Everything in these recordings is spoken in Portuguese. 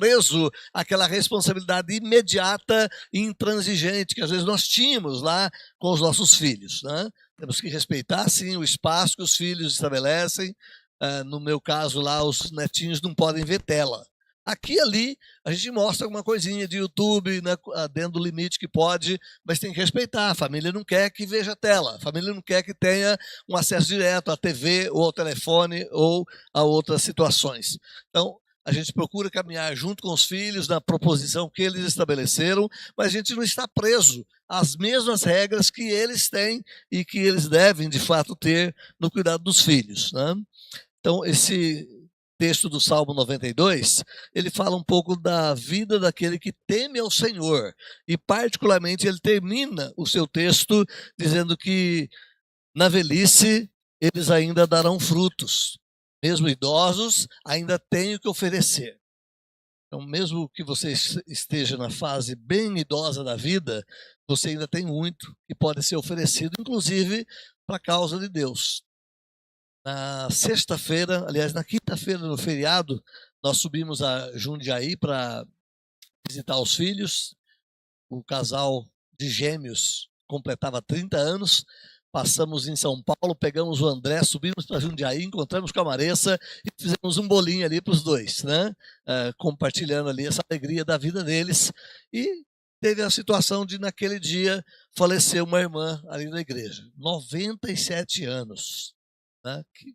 preso àquela responsabilidade imediata e intransigente que às vezes nós tínhamos lá com os nossos filhos, né? Temos que respeitar, sim, o espaço que os filhos estabelecem. No meu caso lá, os netinhos não podem ver tela. Aqui e ali, a gente mostra alguma coisinha de YouTube, né, dentro do limite que pode, mas tem que respeitar. A família não quer que veja tela, a família não quer que tenha um acesso direto à TV ou ao telefone ou a outras situações. Então, a gente procura caminhar junto com os filhos na proposição que eles estabeleceram, mas a gente não está preso às mesmas regras que eles têm e que eles devem, de fato, ter no cuidado dos filhos, né? Então, esse texto do Salmo 92, ele fala um pouco da vida daquele que teme ao Senhor. E, particularmente, ele termina o seu texto dizendo que, na velhice, eles ainda darão frutos. Mesmo idosos, ainda têm o que oferecer. Então, mesmo que você esteja na fase bem idosa da vida, você ainda tem muito que pode ser oferecido, inclusive para a causa de Deus. Na sexta-feira, aliás, na quinta-feira, no feriado, nós subimos a Jundiaí para visitar os filhos. O casal de gêmeos completava 30 anos. Passamos em São Paulo, pegamos o André, subimos para Jundiaí, encontramos com a Maressa e fizemos um bolinho ali para os dois, né? Compartilhando ali essa alegria da vida deles. E teve a situação de, naquele dia, falecer uma irmã ali na igreja. 97 anos. Né? Que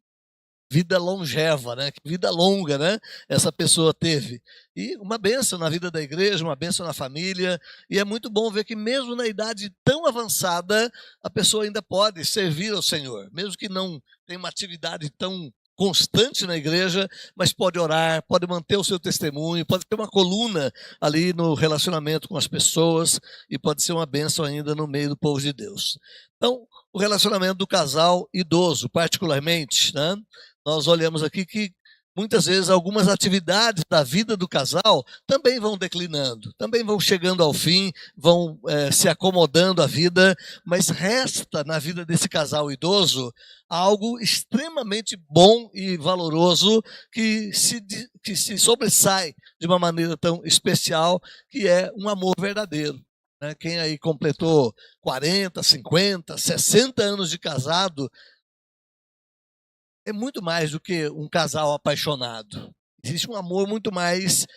vida longeva, né? Que vida longa, né? Essa pessoa teve. E uma bênção na vida da igreja, uma bênção na família. E é muito bom ver que mesmo na idade tão avançada, a pessoa ainda pode servir ao Senhor. Mesmo que não tenha uma atividade tão constante na igreja, mas pode orar, pode manter o seu testemunho, pode ter uma coluna ali no relacionamento com as pessoas e pode ser uma bênção ainda no meio do povo de Deus. Então, o relacionamento do casal idoso, particularmente, né? Nós olhamos aqui que muitas vezes algumas atividades da vida do casal também vão declinando, também vão chegando ao fim, vão se acomodando à vida, mas resta na vida desse casal idoso algo extremamente bom e valoroso que se sobressai de uma maneira tão especial, que é um amor verdadeiro. Quem aí completou 40, 50, 60 anos de casado é muito mais do que um casal apaixonado. Existe um amor muito mais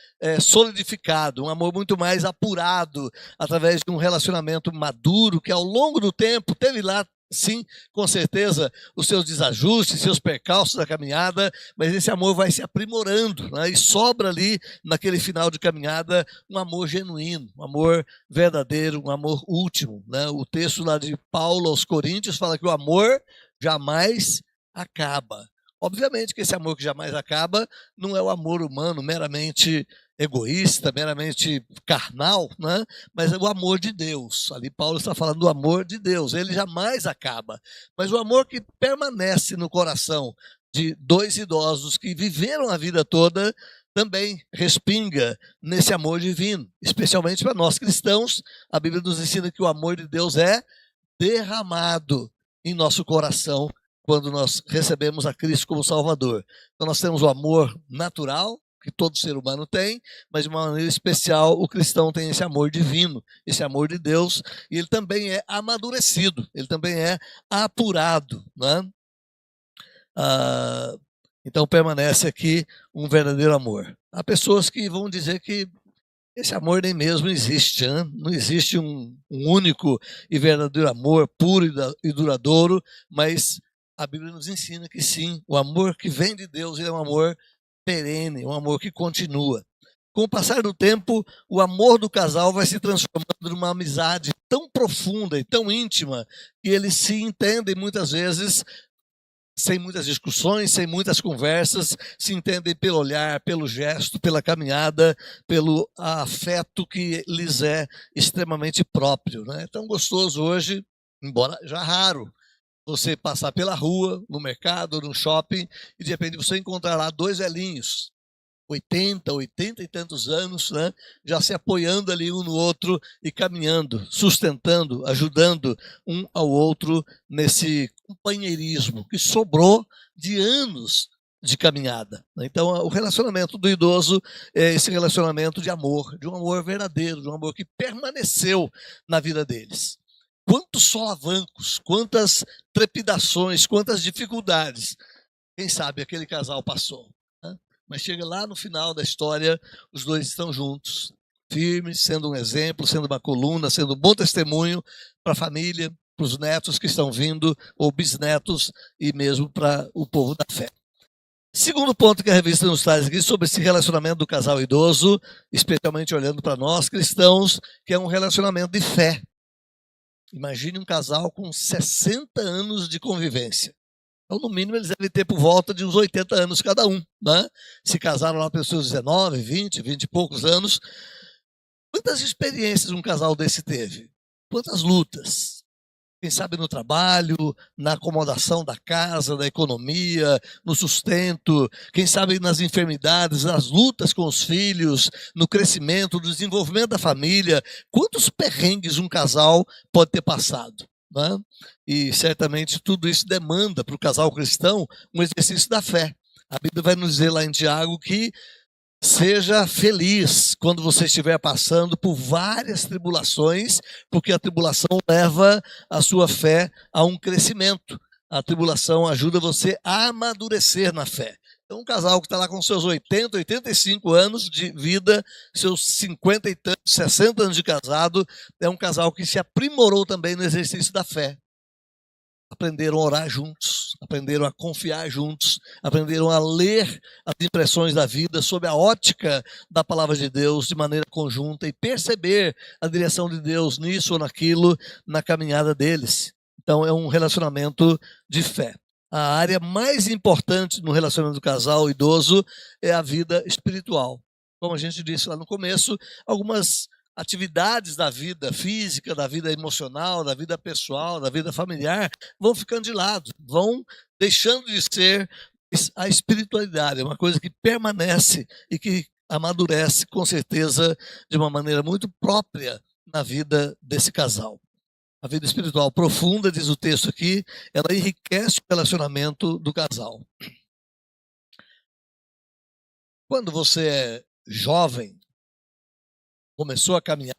solidificado, um amor muito mais apurado, através de um relacionamento maduro, que ao longo do tempo teve lá, sim, com certeza, os seus desajustes, seus percalços da caminhada, mas esse amor vai se aprimorando, né? E sobra ali, naquele final de caminhada, um amor genuíno, um amor verdadeiro, um amor último, né? O texto lá de Paulo aos Coríntios fala que o amor jamais acaba. Obviamente que esse amor que jamais acaba não é o amor humano meramente egoísta, meramente carnal, né? Mas é o amor de Deus. Ali Paulo está falando do amor de Deus, ele jamais acaba. Mas o amor que permanece no coração de dois idosos que viveram a vida toda também respinga nesse amor divino. Especialmente para nós cristãos, a Bíblia nos ensina que o amor de Deus é derramado em nosso coração quando nós recebemos a Cristo como Salvador. Então nós temos o amor natural, que todo ser humano tem, mas de uma maneira especial o cristão tem esse amor divino, esse amor de Deus, e ele também é amadurecido, ele também é apurado, né? Então permanece aqui um verdadeiro amor. Há pessoas que vão dizer que esse amor nem mesmo existe, né? Não existe um único e verdadeiro amor puro e duradouro, mas a Bíblia nos ensina que sim, o amor que vem de Deus é um amor perene, um amor que continua. Com o passar do tempo, o amor do casal vai se transformando numa amizade tão profunda e tão íntima que eles se entendem muitas vezes sem muitas discussões, sem muitas conversas, se entendem pelo olhar, pelo gesto, pela caminhada, pelo afeto que lhes é extremamente próprio, né? É tão gostoso hoje, embora já raro, você passar pela rua, no mercado, no shopping, e de repente você encontrar lá dois velhinhos, 80 e tantos anos, né, já se apoiando ali um no outro e caminhando, sustentando, ajudando um ao outro nesse companheirismo que sobrou de anos de caminhada. Então, o relacionamento do idoso é esse relacionamento de amor, de um amor verdadeiro, de um amor que permaneceu na vida deles. Quantos solavancos, quantas trepidações, quantas dificuldades, quem sabe aquele casal passou, né? Mas chega lá no final da história, os dois estão juntos, firmes, sendo um exemplo, sendo uma coluna, sendo um bom testemunho para a família, para os netos que estão vindo, ou bisnetos, e mesmo para o povo da fé. Segundo ponto que a revista nos traz aqui sobre esse relacionamento do casal idoso, especialmente olhando para nós cristãos, que é um relacionamento de fé. Imagine um casal com 60 anos de convivência. Então, no mínimo, eles devem ter por volta de uns 80 anos cada um, né? Se casaram lá pelos seus 19, 20 e poucos anos. Quantas experiências um casal desse teve? Quantas lutas? Quem sabe no trabalho, na acomodação da casa, da economia, no sustento, quem sabe nas enfermidades, nas lutas com os filhos, no crescimento, no desenvolvimento da família. Quantos perrengues um casal pode ter passado, né? E certamente tudo isso demanda para o casal cristão um exercício da fé. A Bíblia vai nos dizer lá em Tiago que seja feliz quando você estiver passando por várias tribulações, porque a tribulação leva a sua fé a um crescimento. A tribulação ajuda você a amadurecer na fé. Então, um casal que está lá com seus 80, 85 anos de vida, seus 50 e tantos, 60 anos de casado, é um casal que se aprimorou também no exercício da fé. Aprenderam a orar juntos, aprenderam a confiar juntos, aprenderam a ler as impressões da vida sob a ótica da palavra de Deus de maneira conjunta e perceber a direção de Deus nisso ou naquilo na caminhada deles. Então é um relacionamento de fé. A área mais importante no relacionamento do casal idoso é a vida espiritual. Como a gente disse lá no começo, algumas atividades da vida física, da vida emocional, da vida pessoal, da vida familiar, vão ficando de lado, vão deixando de ser a espiritualidade, é uma coisa que permanece e que amadurece com certeza de uma maneira muito própria na vida desse casal. A vida espiritual profunda, diz o texto aqui, ela enriquece o relacionamento do casal. Quando você é jovem, começou a caminhada,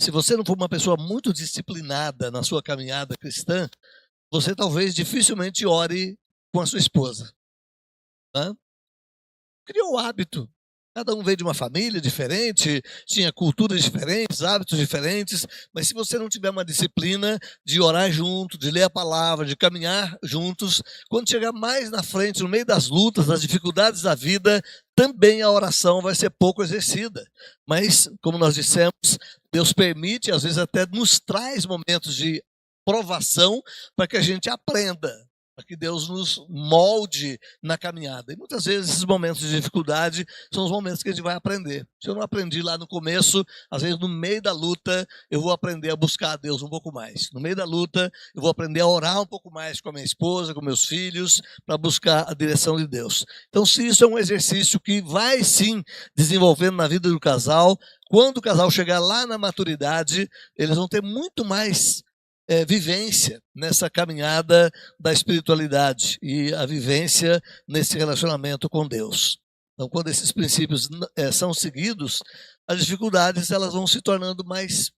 se você não for uma pessoa muito disciplinada na sua caminhada cristã, você talvez dificilmente ore com a sua esposa, né? Criou o hábito. Cada um veio de uma família diferente, tinha culturas diferentes, hábitos diferentes, mas se você não tiver uma disciplina de orar junto, de ler a palavra, de caminhar juntos, quando chegar mais na frente, no meio das lutas, das dificuldades da vida, também a oração vai ser pouco exercida. Mas, como nós dissemos, Deus permite, às vezes até nos traz momentos de provação para que a gente aprenda, para que Deus nos molde na caminhada. E muitas vezes esses momentos de dificuldade são os momentos que a gente vai aprender. Se eu não aprendi lá no começo, às vezes no meio da luta eu vou aprender a buscar a Deus um pouco mais. No meio da luta eu vou aprender a orar um pouco mais com a minha esposa, com meus filhos, para buscar a direção de Deus. Então, se isso é um exercício que vai sim desenvolvendo na vida do casal, quando o casal chegar lá na maturidade, eles vão ter muito mais vivência nessa caminhada da espiritualidade e a vivência nesse relacionamento com Deus. Então, quando esses princípios são seguidos, as dificuldades elas vão se tornando mais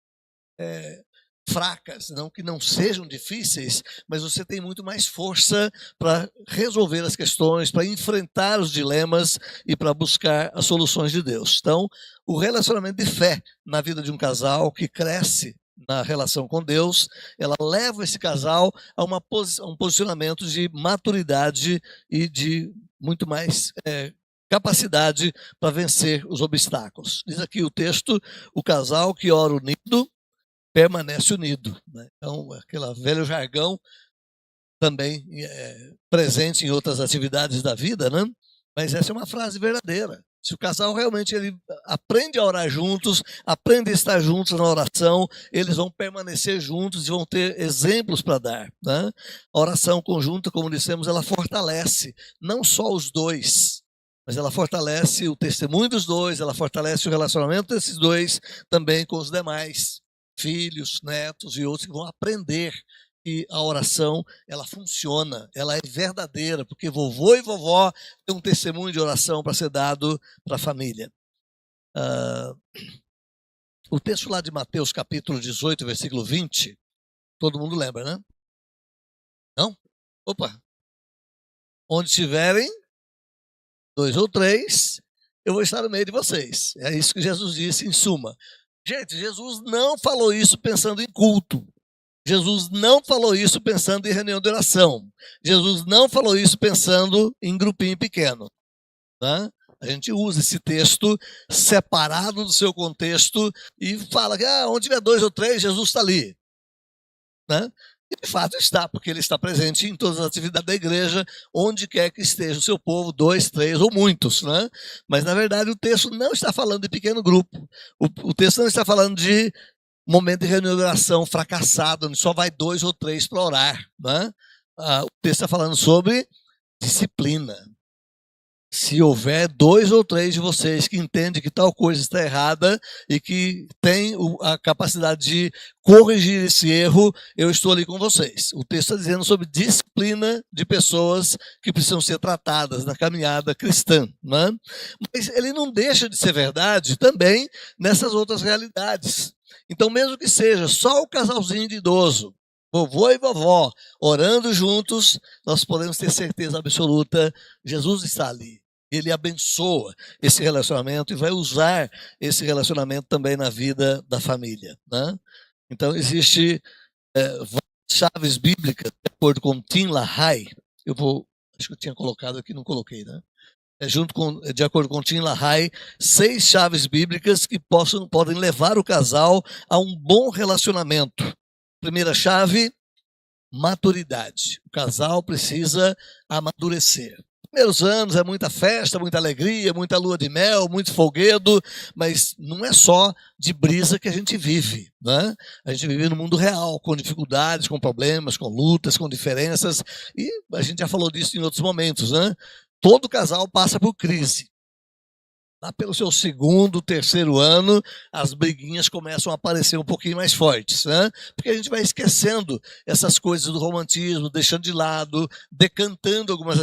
fracas, não que não sejam difíceis, mas você tem muito mais força para resolver as questões, para enfrentar os dilemas e para buscar as soluções de Deus. Então, o relacionamento de fé na vida de um casal que cresce na relação com Deus, ela leva esse casal a um posicionamento de maturidade e de muito mais capacidade para vencer os obstáculos. Diz aqui o texto, o casal que ora unido permanece unido, né? Então, aquele velho jargão também presente em outras atividades da vida, né? Mas essa é uma frase verdadeira. Se o casal realmente ele aprende a orar juntos, aprende a estar juntos na oração, eles vão permanecer juntos e vão ter exemplos para dar, né? A oração conjunta, como dissemos, ela fortalece não só os dois, mas ela fortalece o testemunho dos dois, ela fortalece o relacionamento desses dois também com os demais filhos, netos e outros que vão aprender que a oração, ela funciona, ela é verdadeira, porque vovô e vovó têm um testemunho de oração para ser dado para a família. O texto lá de Mateus, capítulo 18, versículo 20, todo mundo lembra, né? Não? Opa! Onde estiverem 2 ou 3, eu vou estar no meio de vocês. É isso que Jesus disse em suma. Gente, Jesus não falou isso pensando em culto. Jesus não falou isso pensando em reunião de oração. Jesus não falou isso pensando em grupinho pequeno. Né? A gente usa esse texto separado do seu contexto e fala que onde tiver 2 ou 3, Jesus está ali. Né? E de fato está, porque ele está presente em todas as atividades da igreja, onde quer que esteja o seu povo, 2, 3 ou muitos. Né? Mas, na verdade, o texto não está falando de pequeno grupo. O texto não está falando de momento de reunião de oração fracassado, onde só vai 2 ou 3 para orar. Né? O texto está falando sobre disciplina. Se houver 2 ou 3 de vocês que entendem que tal coisa está errada e que tem a capacidade de corrigir esse erro, eu estou ali com vocês. O texto está dizendo sobre disciplina de pessoas que precisam ser tratadas na caminhada cristã. Né? Mas ele não deixa de ser verdade também nessas outras realidades. Então, mesmo que seja só o casalzinho de idoso, vovô e vovó, orando juntos, nós podemos ter certeza absoluta, Jesus está ali. Ele abençoa esse relacionamento e vai usar esse relacionamento também na vida da família. Né? Então, existe chaves bíblicas, de acordo com Tim LaHaye. Acho que eu tinha colocado aqui, não coloquei, né? De acordo com Tim LaHaye, 6 chaves bíblicas que podem levar o casal a um bom relacionamento. Primeira chave, maturidade. O casal precisa amadurecer. Primeiros anos é muita festa, muita alegria, muita lua de mel, muito folguedo, mas não é só de brisa que a gente vive. Né? A gente vive no mundo real, com dificuldades, com problemas, com lutas, com diferenças, e a gente já falou disso em outros momentos. Né? Todo casal passa por crise. Lá pelo seu 2º, 3º ano, as briguinhas começam a aparecer um pouquinho mais fortes, né? Porque a gente vai esquecendo essas coisas do romantismo, deixando de lado, decantando algumas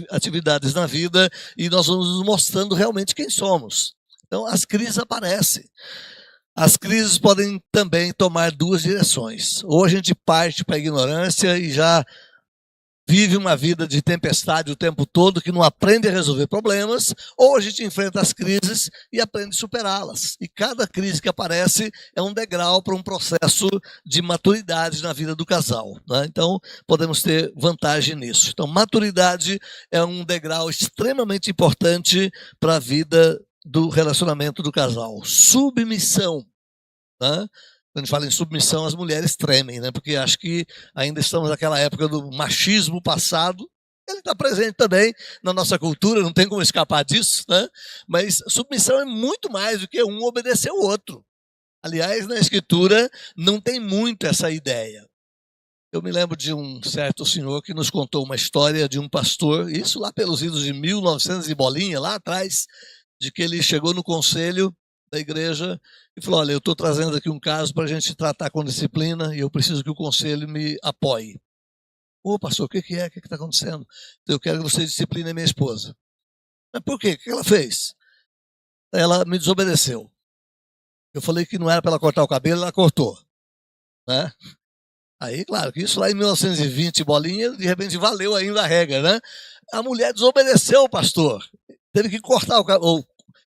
atividades na vida, e nós vamos nos mostrando realmente quem somos. Então, as crises aparecem. As crises podem também tomar 2 direções. Ou a gente parte para a ignorância e já vive uma vida de tempestade o tempo todo, que não aprende a resolver problemas, ou a gente enfrenta as crises e aprende a superá-las. E cada crise que aparece é um degrau para um processo de maturidade na vida do casal. Né? Então, podemos ter vantagem nisso. Então, maturidade é um degrau extremamente importante para a vida do relacionamento do casal. Submissão. Né? Quando a gente fala em submissão, as mulheres tremem, né? Porque acho que ainda estamos naquela época do machismo passado. Ele está presente também na nossa cultura, não tem como escapar disso. Né? Mas submissão é muito mais do que um obedecer o outro. Aliás, na Escritura não tem muito essa ideia. Eu me lembro de um certo senhor que nos contou uma história de um pastor, isso lá pelos idos de 1900 e bolinha, lá atrás, de que ele chegou no conselho da igreja e falou: olha, eu estou trazendo aqui um caso para a gente tratar com disciplina e eu preciso que o conselho me apoie. Ô, pastor, o que é? O que está acontecendo? Eu quero que você discipline a minha esposa. Mas por quê? O que ela fez? Ela me desobedeceu. Eu falei que não era para ela cortar o cabelo, ela cortou. Né? Aí, claro, que isso lá em 1920, bolinha, de repente valeu ainda a regra, né? A mulher desobedeceu o pastor. Teve que cortar o cabelo.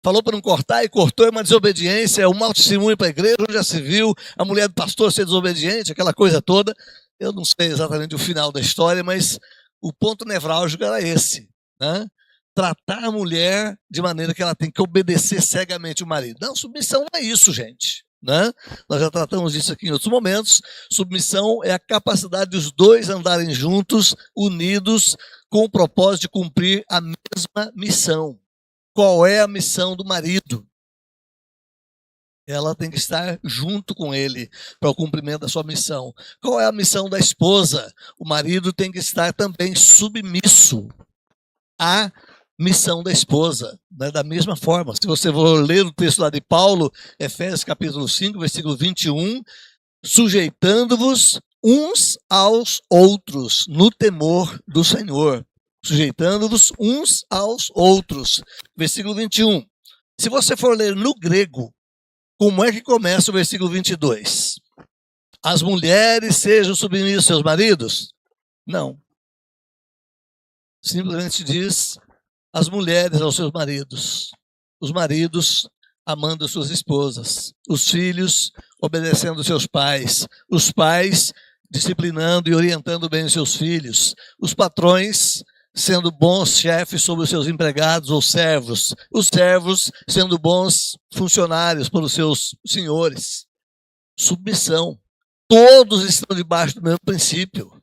Falou para não cortar e cortou, é uma desobediência, é um mau testemunho para a igreja, onde já se viu a mulher do pastor ser desobediente, aquela coisa toda. Eu não sei exatamente o final da história, mas o ponto nevrálgico era esse. Né? Tratar a mulher de maneira que ela tem que obedecer cegamente o marido. Não, submissão não é isso, gente. Né? Nós já tratamos disso aqui em outros momentos. Submissão é a capacidade dos 2 andarem juntos, unidos, com o propósito de cumprir a mesma missão. Qual é a missão do marido? Ela tem que estar junto com ele para o cumprimento da sua missão. Qual é a missão da esposa? O marido tem que estar também submisso à missão da esposa. Né? Da mesma forma, se você for ler o texto lá de Paulo, Efésios capítulo 5, versículo 21, sujeitando-vos uns aos outros no temor do Senhor, sujeitando-vos uns aos outros. Versículo 21. Se você for ler no grego, como é que começa o versículo 22? As mulheres sejam submissas aos seus maridos? Não. Simplesmente diz as mulheres aos seus maridos, os maridos amando suas esposas, os filhos obedecendo seus pais, os pais disciplinando e orientando bem os seus filhos, os patrões sendo bons chefes sobre os seus empregados ou servos, os servos sendo bons funcionários para os seus senhores. Submissão. Todos estão debaixo do mesmo princípio.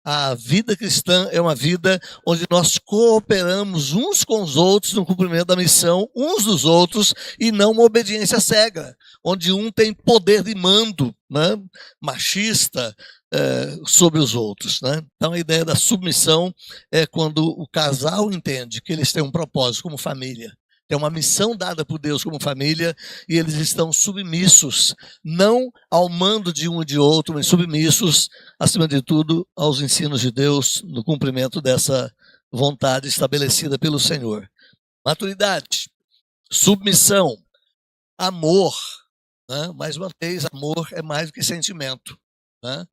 A vida cristã é uma vida onde nós cooperamos uns com os outros no cumprimento da missão uns dos outros e não uma obediência cega, onde um tem poder de mando, né, machista sobre os outros. Né? Então a ideia da submissão é quando o casal entende que eles têm um propósito como família. Tem uma missão dada por Deus como família e eles estão submissos, não ao mando de um e de outro, mas submissos, acima de tudo, aos ensinos de Deus no cumprimento dessa vontade estabelecida pelo Senhor. Maturidade, submissão, amor. Né? Mais uma vez, amor é mais do que sentimento. Né?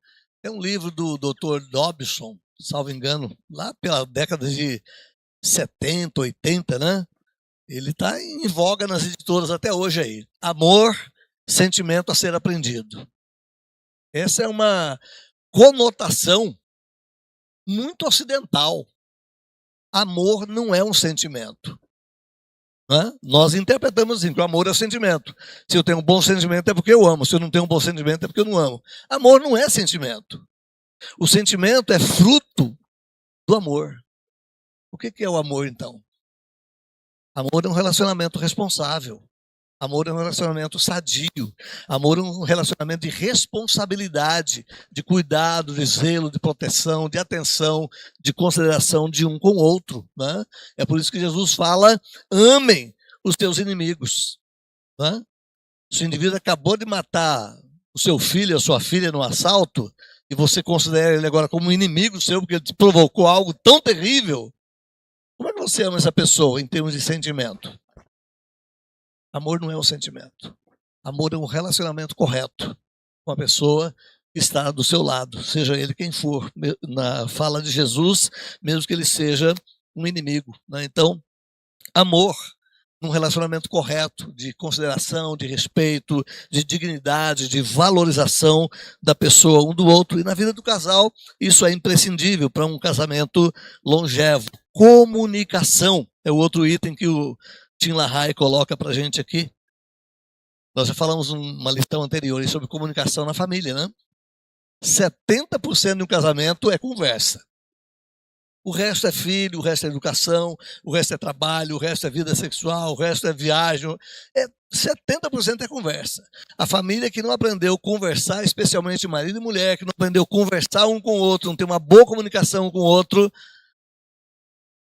Tem um livro do Dr. Dobson, salvo engano, lá pela década de 70, 80, né? Ele está em voga nas editoras até hoje aí. Amor, sentimento a ser aprendido. Essa é uma conotação muito ocidental. Amor não é um sentimento. Né? Nós interpretamos assim, que o amor é o sentimento. Se eu tenho um bom sentimento é porque eu amo. Se eu não tenho um bom sentimento é porque eu não amo. Amor não é sentimento. O sentimento é fruto do amor. O que é o amor, então? Amor é um relacionamento responsável. Amor é um relacionamento sadio. Amor é um relacionamento de responsabilidade, de cuidado, de zelo, de proteção, de atenção, de consideração de um com o outro. Né? É por isso que Jesus fala, amem os teus inimigos. Né? Se o indivíduo acabou de matar o seu filho, a sua filha no assalto, e você considera ele agora como um inimigo seu, porque ele te provocou algo tão terrível, como é que você ama essa pessoa em termos de sentimento? Amor não é um sentimento. Amor é um relacionamento correto com a pessoa que está do seu lado, seja ele quem for. Na fala de Jesus, mesmo que ele seja um inimigo. Né? Então, amor num relacionamento correto, de consideração, de respeito, de dignidade, de valorização da pessoa um do outro. E na vida do casal, isso é imprescindível para um casamento longevo. Comunicação é o outro item que o Tim LaHaye coloca para a gente aqui. Nós já falamos numa lição anterior sobre comunicação na família, né? 70% de um casamento é conversa. O resto é filho, o resto é educação, o resto é trabalho, o resto é vida sexual, o resto é viagem. 70% é conversa. A família que não aprendeu a conversar, especialmente marido e mulher, que não aprendeu a conversar um com o outro, não tem uma boa comunicação um com o outro,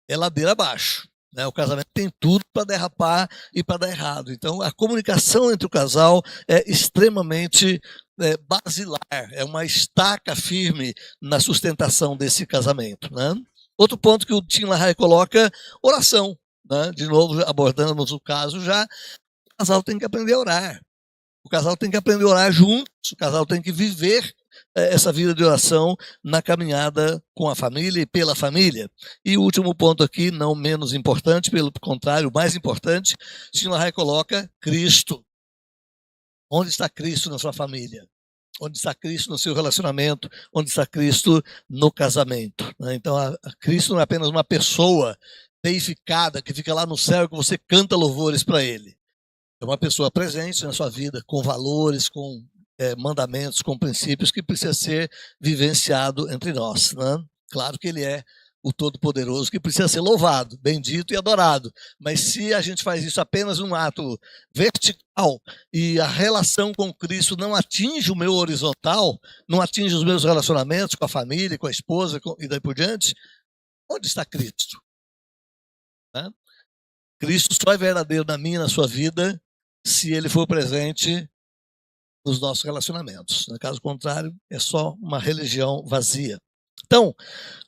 é ladeira abaixo. Né? O casamento tem tudo para derrapar e para dar errado. Então, a comunicação entre o casal é extremamente basilar, é uma estaca firme na sustentação desse casamento. Né? Outro ponto que o Tim LaHaye coloca, oração. Né? De novo, abordamos o caso já, o casal tem que aprender a orar. O casal tem que aprender a orar juntos, o casal tem que viver essa vida de oração na caminhada com a família e pela família. E o último ponto aqui, não menos importante, pelo contrário, mais importante, Tim LaHaye coloca Cristo. Onde está Cristo na sua família? Onde está Cristo no seu relacionamento? Onde está Cristo no casamento? Então, a Cristo não é apenas uma pessoa deificada que fica lá no céu e que você canta louvores para Ele. É uma pessoa presente na sua vida, com valores, com mandamentos, com princípios que precisa ser vivenciado entre nós. Né? Claro que Ele é o Todo-Poderoso, que precisa ser louvado, bendito e adorado. Mas se a gente faz isso apenas num ato vertical e a relação com Cristo não atinge o meu horizontal, não atinge os meus relacionamentos com a família, com a esposa e daí por diante, onde está Cristo? Né? Cristo só é verdadeiro na minha e na sua vida se Ele for presente nos nossos relacionamentos. No caso contrário, é só uma religião vazia. Então,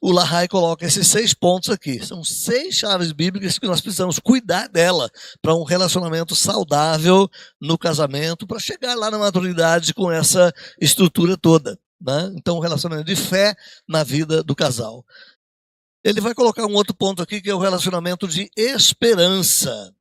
o Lahai coloca esses 6 pontos aqui. São 6 chaves bíblicas que nós precisamos cuidar dela para um relacionamento saudável no casamento, para chegar lá na maturidade com essa estrutura toda, né? Então, um relacionamento de fé na vida do casal. Ele vai colocar um outro ponto aqui, que é o relacionamento de esperança.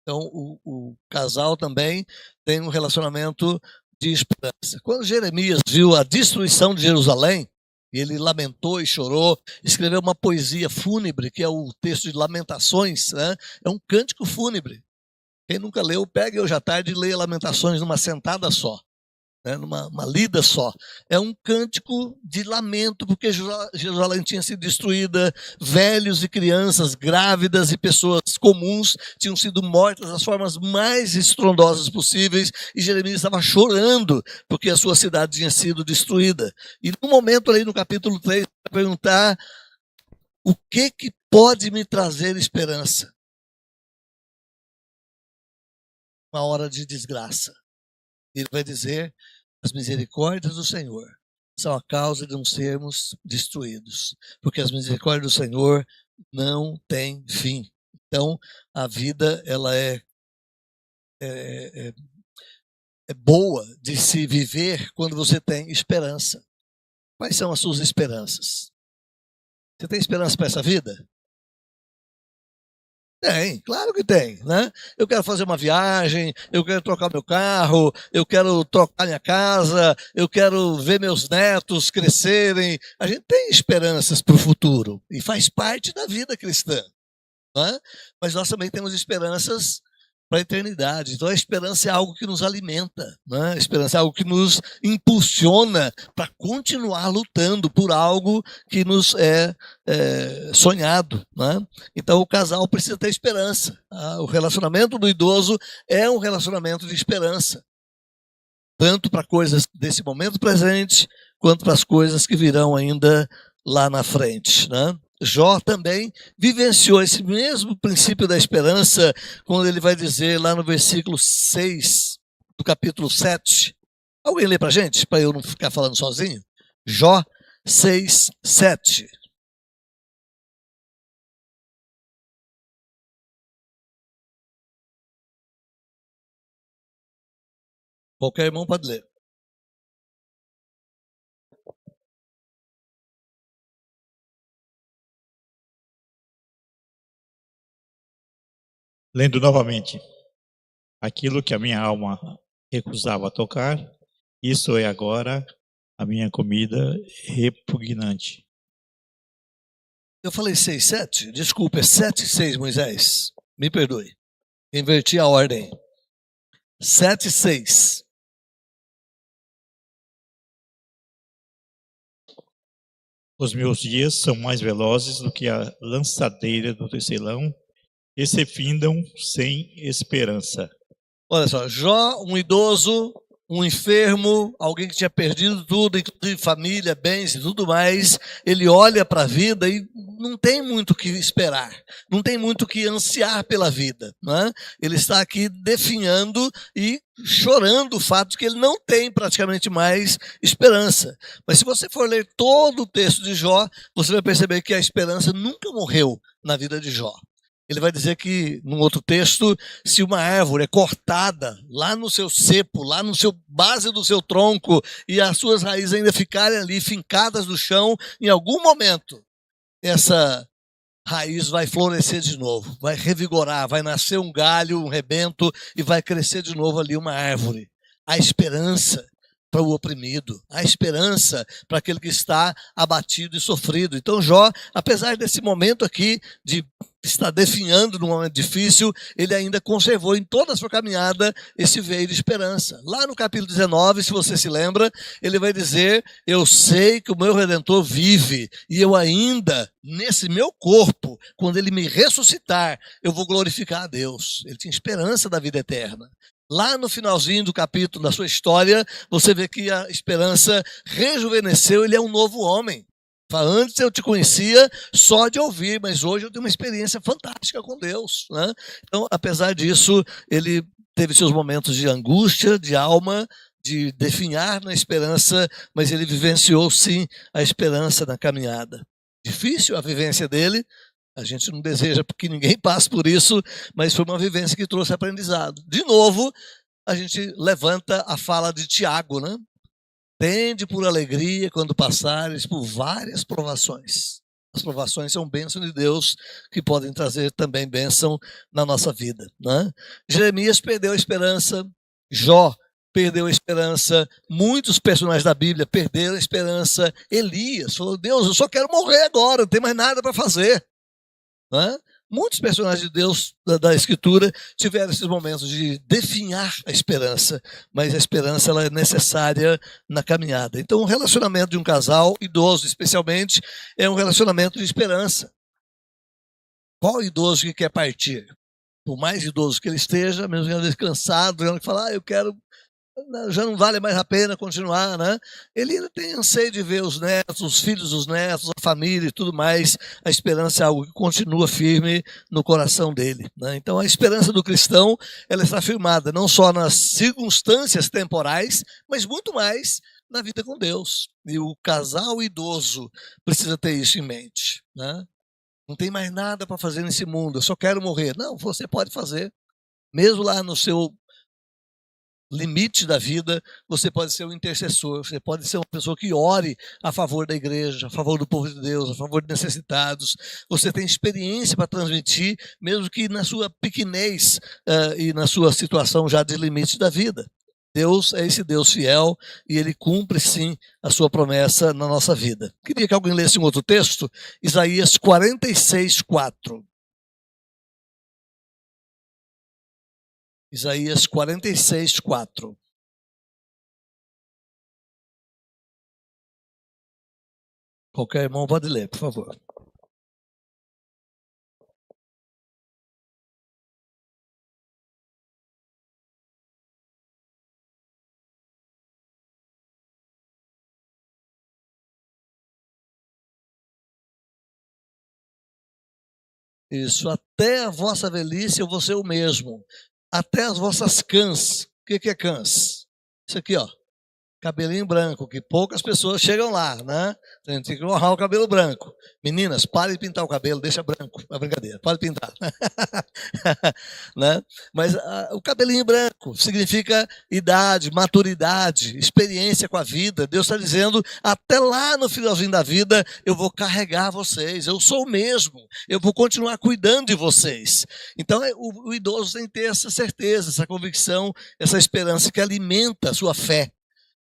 Então, o casal também tem um relacionamento de esperança. Quando Jeremias viu a destruição de Jerusalém, ele lamentou e chorou, escreveu uma poesia fúnebre, que é o texto de Lamentações, né? É um cântico fúnebre. Quem nunca leu, pegue hoje à tarde e leia Lamentações numa sentada só, né? Numa lida só. É um cântico de lamento, porque Jerusalém tinha sido destruída, velhos e crianças, grávidas e pessoas comuns tinham sido mortas das formas mais estrondosas possíveis, e Jeremias estava chorando porque a sua cidade tinha sido destruída. E no momento ali no capítulo 3, vai perguntar: o que pode me trazer esperança? Uma hora de desgraça. Ele vai dizer: as misericórdias do Senhor são a causa de não sermos destruídos, porque as misericórdias do Senhor não têm fim. Então, a vida ela é boa de se viver quando você tem esperança. Quais são as suas esperanças? Você tem esperança para essa vida? Tem, claro que tem, né? Eu quero fazer uma viagem, eu quero trocar meu carro, eu quero trocar minha casa, eu quero ver meus netos crescerem. A gente tem esperanças para o futuro e faz parte da vida cristã, né? Mas nós também temos esperanças para a eternidade. Então a esperança é algo que nos alimenta, né? A esperança é algo que nos impulsiona para continuar lutando por algo que nos é sonhado, né? Então o casal precisa ter esperança. O relacionamento do idoso é um relacionamento de esperança, tanto para coisas desse momento presente, quanto para as coisas que virão ainda lá na frente, né? Jó também vivenciou esse mesmo princípio da esperança, quando ele vai dizer lá no versículo 6 do capítulo 7. Alguém lê para a gente, para eu não ficar falando sozinho? Jó 6, 7. Qualquer irmão pode ler. Lendo novamente. Aquilo que a minha alma recusava tocar, isso é agora a minha comida repugnante. Eu falei 6, 7? Desculpa, é 7, 6, Moisés. Me perdoe. Inverti a ordem. 7, 6. Os meus dias são mais velozes do que a lançadeira do tecelão e se findam sem esperança. Olha só, Jó, um idoso, um enfermo, alguém que tinha perdido tudo, inclusive família, bens e tudo mais, ele olha para a vida e não tem muito o que esperar, não tem muito o que ansiar pela vida, né? Ele está aqui definhando e chorando o fato de que ele não tem praticamente mais esperança. Mas se você for ler todo o texto de Jó, você vai perceber que a esperança nunca morreu na vida de Jó. Ele vai dizer que, num outro texto, se uma árvore é cortada lá no seu cepo, lá no seu base do seu tronco, e as suas raízes ainda ficarem ali fincadas no chão, em algum momento, essa raiz vai florescer de novo, vai revigorar, vai nascer um galho, um rebento, e vai crescer de novo ali uma árvore. A esperança para o oprimido, a esperança para aquele que está abatido e sofrido. Então Jó, apesar desse momento aqui de estar definhando num momento difícil, ele ainda conservou em toda a sua caminhada esse veio de esperança. Lá no capítulo 19, se você se lembra, ele vai dizer: eu sei que o meu Redentor vive, e eu ainda, nesse meu corpo, quando ele me ressuscitar, eu vou glorificar a Deus. Ele tinha esperança da vida eterna. Lá no finalzinho do capítulo da sua história, você vê que a esperança rejuvenesceu, ele é um novo homem. Antes eu te conhecia só de ouvir, mas hoje eu tenho uma experiência fantástica com Deus, né? Então, apesar disso, ele teve seus momentos de angústia, de alma, de definhar na esperança, mas ele vivenciou sim a esperança na caminhada. Difícil a vivência dele, a gente não deseja que ninguém passe por isso, mas foi uma vivência que trouxe aprendizado. De novo, a gente levanta a fala de Tiago, né? Tende por alegria quando passares por várias provações. As provações são bênção de Deus que podem trazer também bênção na nossa vida, né? Jeremias perdeu a esperança, Jó perdeu a esperança, muitos personagens da Bíblia perderam a esperança. Elias falou: Deus, eu só quero morrer agora, não tem mais nada para fazer. Né? Muitos personagens de Deus da Escritura tiveram esses momentos de definhar a esperança, mas a esperança ela é necessária na caminhada. Então, o relacionamento de um casal, idoso especialmente, é um relacionamento de esperança. Qual idoso que quer partir? Por mais idoso que ele esteja, mesmo às vezes cansado, que fala, eu quero, já não vale mais a pena continuar, né? Ele ainda tem anseio de ver os netos, os filhos dos netos, a família e tudo mais. A esperança é algo que continua firme no coração dele, né? Então, a esperança do cristão, ela está firmada não só nas circunstâncias temporais, mas muito mais na vida com Deus. E o casal idoso precisa ter isso em mente, né? Não tem mais nada para fazer nesse mundo, eu só quero morrer. Não, você pode fazer. Mesmo lá no seu limite da vida, você pode ser um intercessor, você pode ser uma pessoa que ore a favor da igreja, a favor do povo de Deus, a favor de necessitados. Você tem experiência para transmitir, mesmo que na sua pequenez e na sua situação já de limite da vida. Deus é esse Deus fiel e Ele cumpre sim a sua promessa na nossa vida. Queria que alguém lesse um outro texto, Isaías 46:4. Isaías 46:4. Qualquer irmão pode ler, por favor. Isso, até a vossa velhice eu vou ser o mesmo. Até as vossas cãs. O que é cãs? Isso aqui, ó. Cabelinho branco, que poucas pessoas chegam lá, né? A gente tem que honrar o cabelo branco. Meninas, pare de pintar o cabelo, deixa branco. É brincadeira, pode pintar. Né? Mas o cabelinho branco significa idade, maturidade, experiência com a vida. Deus está dizendo, até lá no finalzinho da vida, eu vou carregar vocês. Eu sou o mesmo. Eu vou continuar cuidando de vocês. Então, o idoso tem que ter essa certeza, essa convicção, essa esperança que alimenta a sua fé.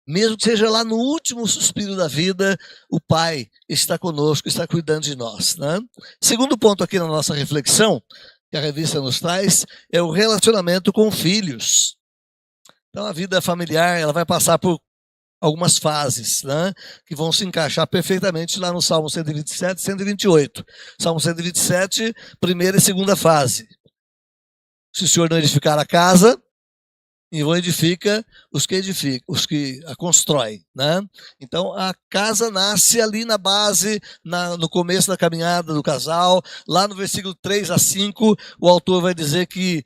Mesmo que seja lá no último suspiro da vida, o Pai está conosco, está cuidando de nós, né? Segundo ponto aqui na nossa reflexão, que a revista nos traz, é o relacionamento com filhos. Então, a vida familiar ela vai passar por algumas fases, né, que vão se encaixar perfeitamente lá no Salmo 127 e 128. Salmo 127, primeira e segunda fase. Se o Senhor não edificar a casa, e vão edifica os que a constroem, né? Então a casa nasce ali na base, no começo da caminhada do casal. Lá no versículo 3-5, o autor vai dizer que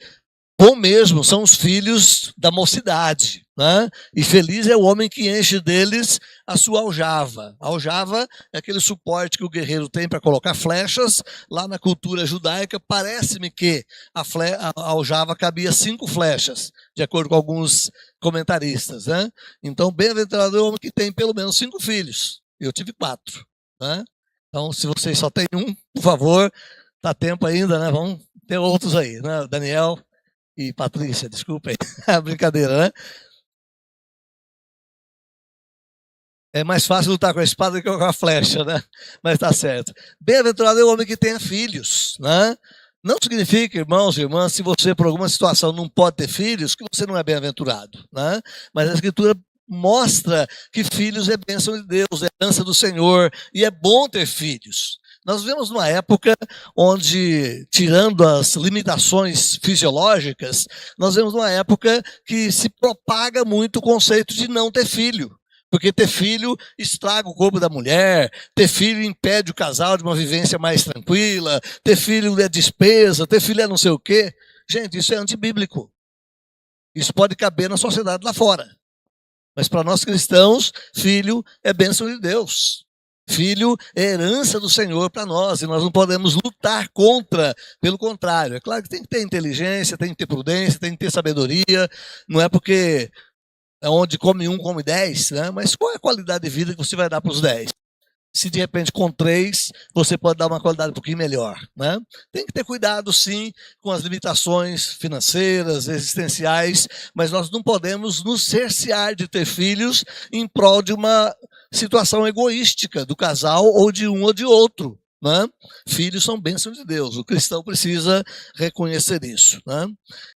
bom mesmo são os filhos da mocidade, né? E feliz é o homem que enche deles a sua aljava. A aljava é aquele suporte que o guerreiro tem para colocar flechas. Lá na cultura judaica, parece-me que a aljava cabia 5 flechas, de acordo com alguns comentaristas, né? Então, bem-aventurado é o homem que tem pelo menos 5 filhos. Eu tive 4, né? Então, se vocês só têm um, por favor, tá tempo ainda, né? Vamos ter outros aí, né? Daniel e Patrícia, desculpem, brincadeira, né? É mais fácil lutar com a espada do que com a flecha, né? Mas tá certo. Bem-aventurado é o homem que tenha filhos, né? Não significa, irmãos e irmãs, se você por alguma situação não pode ter filhos, que você não é bem-aventurado, né? Mas a Escritura mostra que filhos é bênção de Deus, é herança do Senhor, e é bom ter filhos. Nós vivemos numa época onde, tirando as limitações fisiológicas, nós vivemos numa época que se propaga muito o conceito de não ter filho. Porque ter filho estraga o corpo da mulher, ter filho impede o casal de uma vivência mais tranquila, ter filho é despesa, ter filho é não sei o quê. Gente, isso é antibíblico. Isso pode caber na sociedade lá fora. Mas para nós cristãos, filho é bênção de Deus. Filho é herança do Senhor para nós, e nós não podemos lutar contra, pelo contrário. É claro que tem que ter inteligência, tem que ter prudência, tem que ter sabedoria, não é porque é onde come um, come 10, né? Mas qual é a qualidade de vida que você vai dar para os 10? Se de repente com 3 você pode dar uma qualidade um pouquinho melhor, né? Tem que ter cuidado sim com as limitações financeiras, existenciais, mas nós não podemos nos cercear de ter filhos em prol de uma situação egoística do casal ou de um ou de outro, né? Filhos são bênçãos de Deus, o cristão precisa reconhecer isso, né?